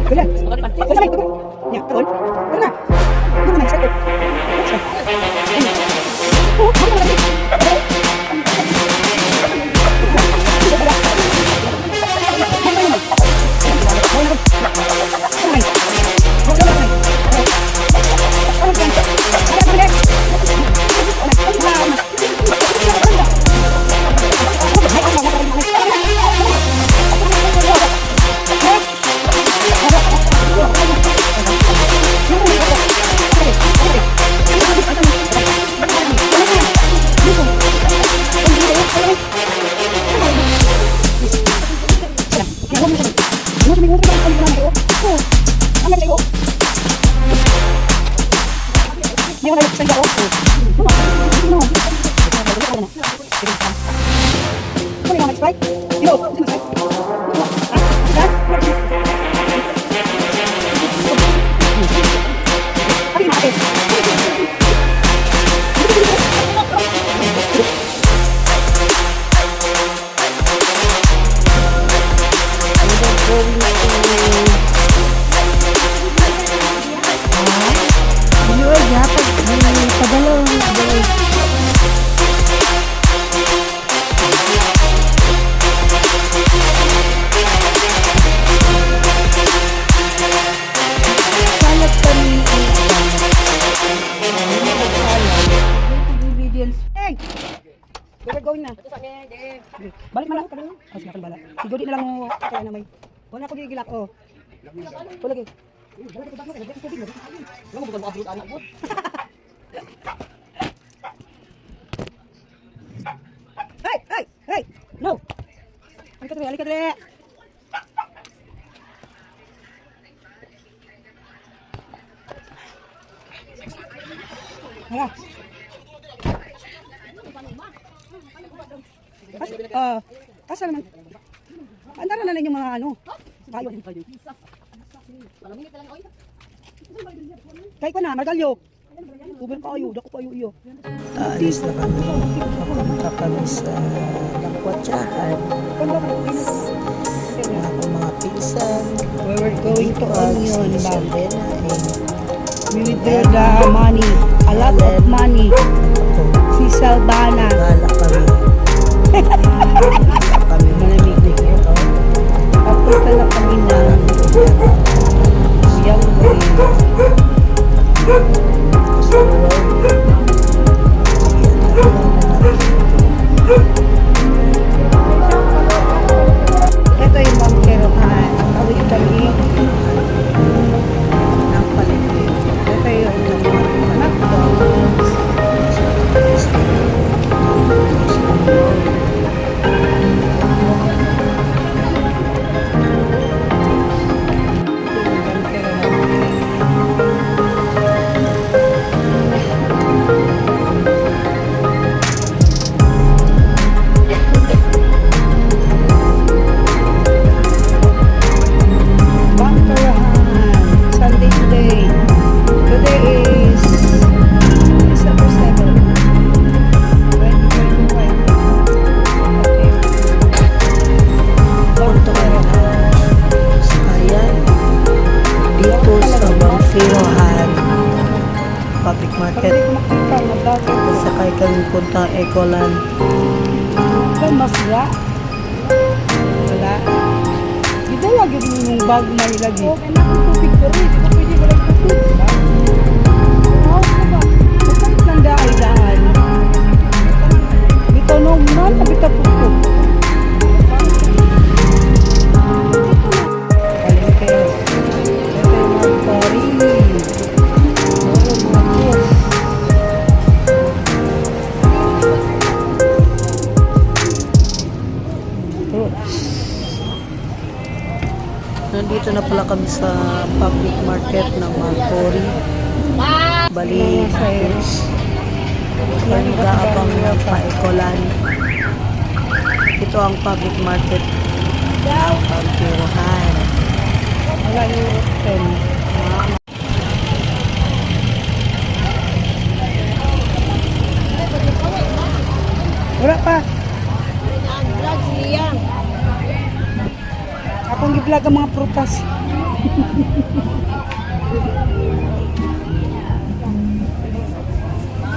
Wala. Wala may tubo. Ya, karon. Wala na. Ano naman sa ko? Oh, ano naman? Gawin na. Balik man ako pa rin. Oh, sige, bala. Si Jody na lang mo kaya na may. Wala ko gigilak oh. Wala gid. Wala mo bukan abot anak bot. Hey, hey, hey. No. Alika dre. Hala. Kasal naman. Andara na lang yung mga ano. Kayo. Kaya ko na, Margalyo. Uber kayo, dako kayo iyo. Aalis na kami. Papunta kami sa Lakwatsakan. Mga pinsan. We're going to Onion Bag. We withdraw the money. A lot of money. Si Salbana. Gala kami. Kami malamig dito. Papunta na kami ng Yangway. Ito yung Mangkerohan. Awit kami ng palengke. Ito yung McDonald's. Public market. Sakay kami punta Ecoland. Kan masya. Wala. Dito lagi yung bag may lagi. Okay na kung tubig ko rin. Ito pwede ba lang tubig? Oo ba? Masakit lang daan. Dito nung man, nabita po ko. Palengke. Ito yung mga tori. Nandito na pala kami sa public market ng Maltori. Bali, nag-aabang ng Paecolan. Ito ang public market ng Pagkiruhan. Wala yung pen. Wala pa. Akong gi-vlog ang mga prutas.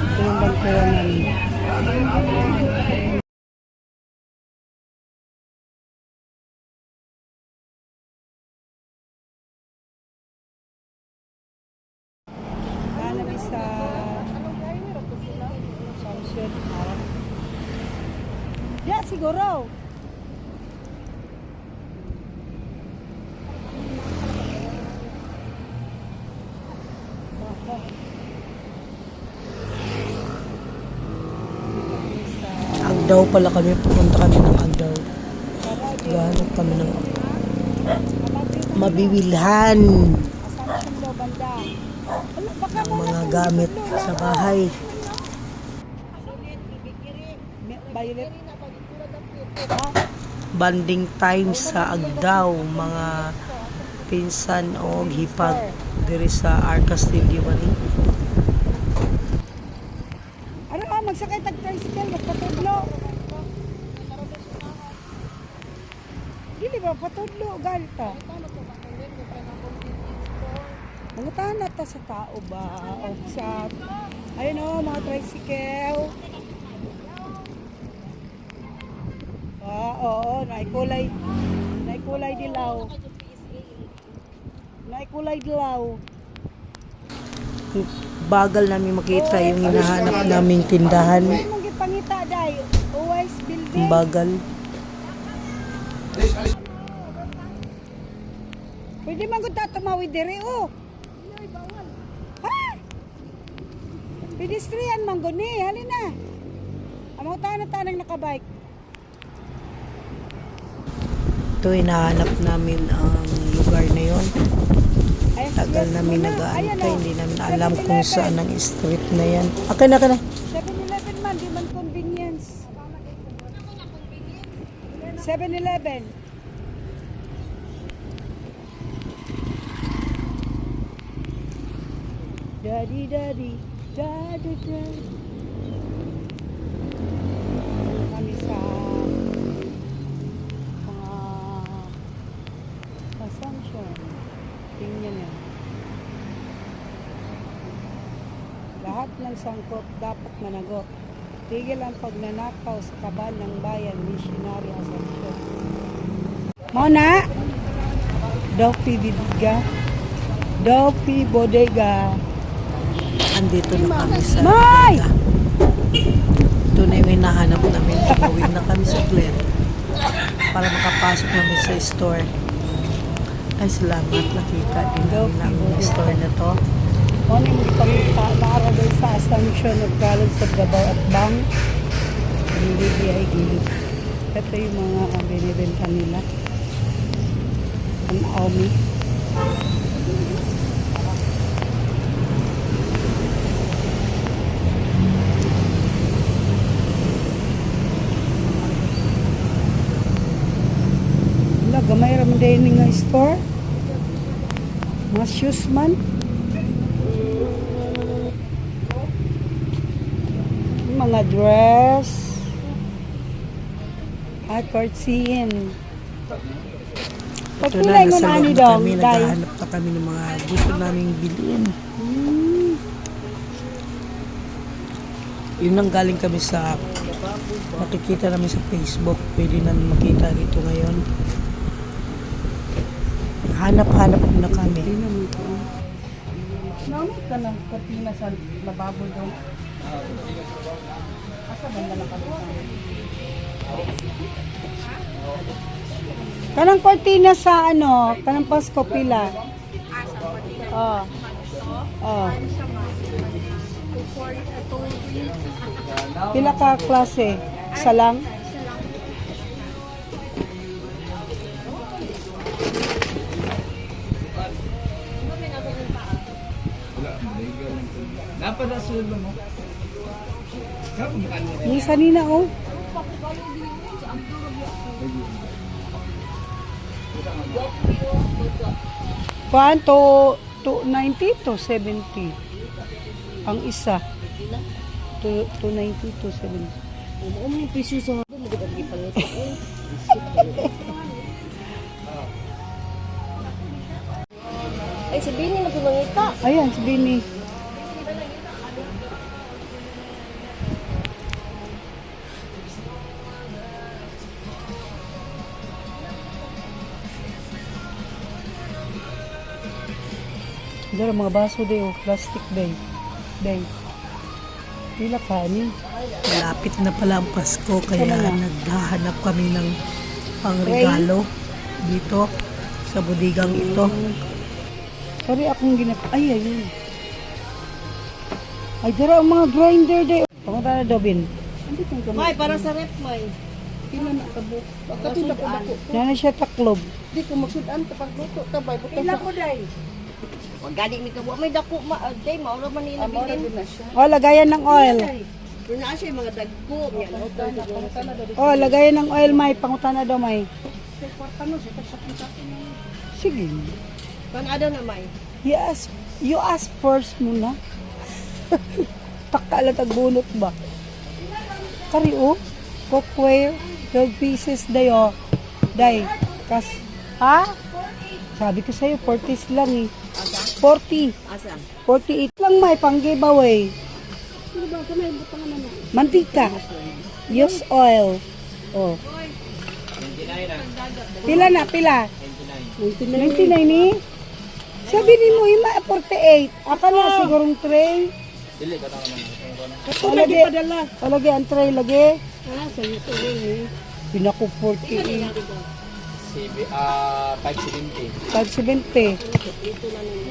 Ito yung bangkuhan namin. Namin sa Samson. Yeah, siguro. Agdaw pala kami, pupunta kami ng Agdaw. Gahanap kami ng mabibilhan Assumption daw banda. ng mga gamit sa bahay. Violet. Banding time sa Agdaw, mga pinsan o hipag diri sa Arca Stadium ani. Ano ka, magsakay tag-tricycle, magpatudlo. Dili ba, patudlo, galta. Mangutan na ta sa tao ba? O sa, ayun o, mga tricycle. Oo, naikulay dilaw. Naikulay dilaw. Bagal namin makita yung hinahanap naming tindahan. Saan mong gipangita, day? Always building. Bagal. Pwede man gud ta tumawid diri oh. Ha? Pedestrian man gud ni, halina. Amo tanang nakabike. Ito, hinahanap namin ang lugar na yon. Ay, Tagal yes, namin muna. nag-aantay, Ayan, oh. hindi namin alam kung 7-Eleven. saan ang street na yan. Akin na. 7-Eleven man, di man convenience. 7-Eleven. Daddy, daddy, daddy, daddy. Kami sa mga Assumption. Tingnan yan. Lahat ng sangkot dapat managot. Tigil ang pagnanakaw sa kaban ng bayan, missionary Assumption. Mona! Dopi Bodega. Dopi Bodega. Andito na kami sa May! bodega. Ito na yung hinahanap namin. Gawin na kami sa Claire para makapasok namin sa store. Ay, salamat. Nakita din namin ang store na to. Mona yung ipangita na doon sa Assumption of College sa Davao at Bang. Hindi ay gilid. Ito yung mga binibenta nila. Ang Aumi. Wala, gamay raman din nga store. Mga shoes man. Mga dress. At curtsying. Ito na, Pagkulay mo nasa na loob ni na Dong, kami. Day. Naghahanap na kami ng mga gusto naming bilhin. Yun ang galing kami sa makikita namin sa Facebook. Pwede namin makita dito ngayon. Hanap-hanap na kami. Naamit ka ng kortina sa lababo doon. Asa banda na kami? Kanang kortina sa ano, kanang Pasko pila. Oh. Oh. Pila ka klase? Isa lang? Dapat na sulod mo. Kapag mukhaan mo. Yung isa nina oh. Kwanto 290 to 70. Ang isa. 290 to 70. Ano yung presyo sa mga magandang ipangit? Ay, sabihin niya nagmangita. Ayan, si Bini. Dara mga baso day oh, plastic day. Day. Pila kanin. Malapit na pala ang Pasko kaya Ano na? naghahanap kami ng pangregalo dito sa budigang ito. Kari akong ay ayun. Ay dara ang mga grinder day. Pangunta na Dobin. Andi kang kamay. May, para sa rep, may. Pila na kabo. Pagkatid ako dako. Nana siya taklob. Di ko magsudan kapag luto. Tabay, butang sa... ko, day. Huwag galing ni kabo. May dako, day, maura man nila bilin. Oh, lagayan ng oil. Pero na siya yung mga dagko. Oh, lagayan ng oil may pangutan na daw may. Sige. Panada na, may. You ask first muna. Takala tagbunot ba? Kari oh. Cookware, 12 pieces dayo. Day. Kas ha? Sabi ko sa'yo, 40s lang eh. 40. Asa? 48 lang may pang giveaway. Mantika. Use oil. Oh. Pila na, pila? 99 ni? Sabi ni mo, ima 48. Aka na sigurong tray. Dili ka naman. O lagi, o lagi ang tray lagi. Ah, sa'yo ito eh. Pinako 48. 570. 570.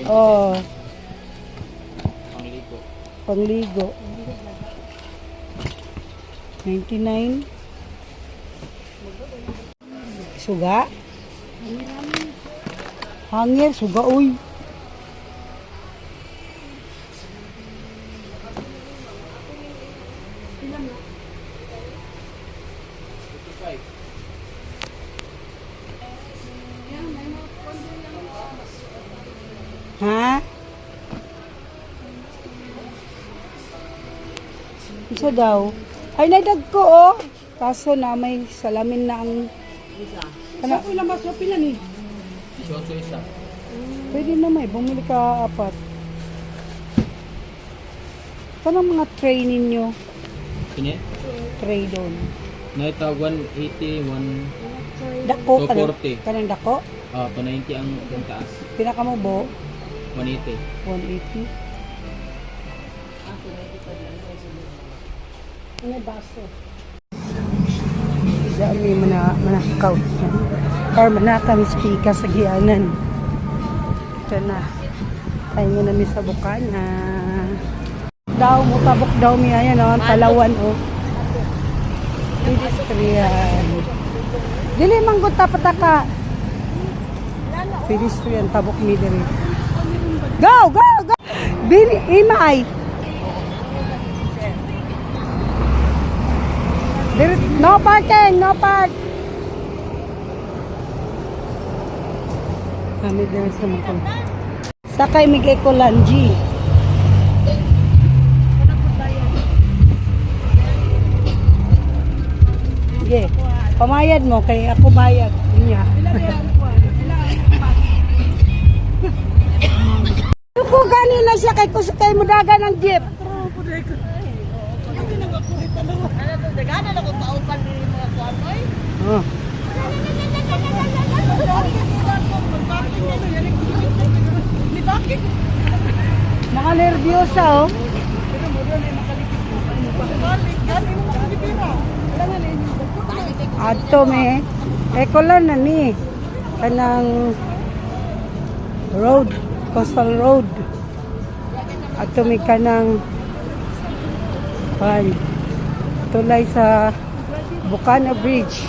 Oh, Pangligo. pangligo. 99. Suga. Hangir, suga uy. Ha? Isa daw. Ay, nadag ko, oh. Kaso na may salamin na ang... Ano? Ilang baso pila ni? Shotso isa. Pwede na may. Bumili ka 4. Kanang mga tray ninyo. Kini? Tray doon. Naita 180, 1... Dako. 240. Kanang dako. 290 ang taas. Pinaka mo bo. 180. 180. Ano baso? Dami manakaw. Or manatang speaker sa gianan. Ito na. Tayo mo na mi sa bukana. Daw, mutabok daw mi ayan o. Palawan o. Pedestrian. Dili manggut pataka. Pedestrian, tabok mi diri. Go, go, go! Bili, imay. No parking, no park. Kami diri sa mga sakay migay ko lanji. Sige, pamayad mo kay ako bayad niya. Ko kanina siya kay kusukay mo daga ng jeep. Dagana na ko paupan din mga kuan, oy. Oh. Naka-nervyosa oh. Ato me. Eko lang na ni. Kanang road. Coastal road. Ato me kanang tulay sa Bukana Bridge.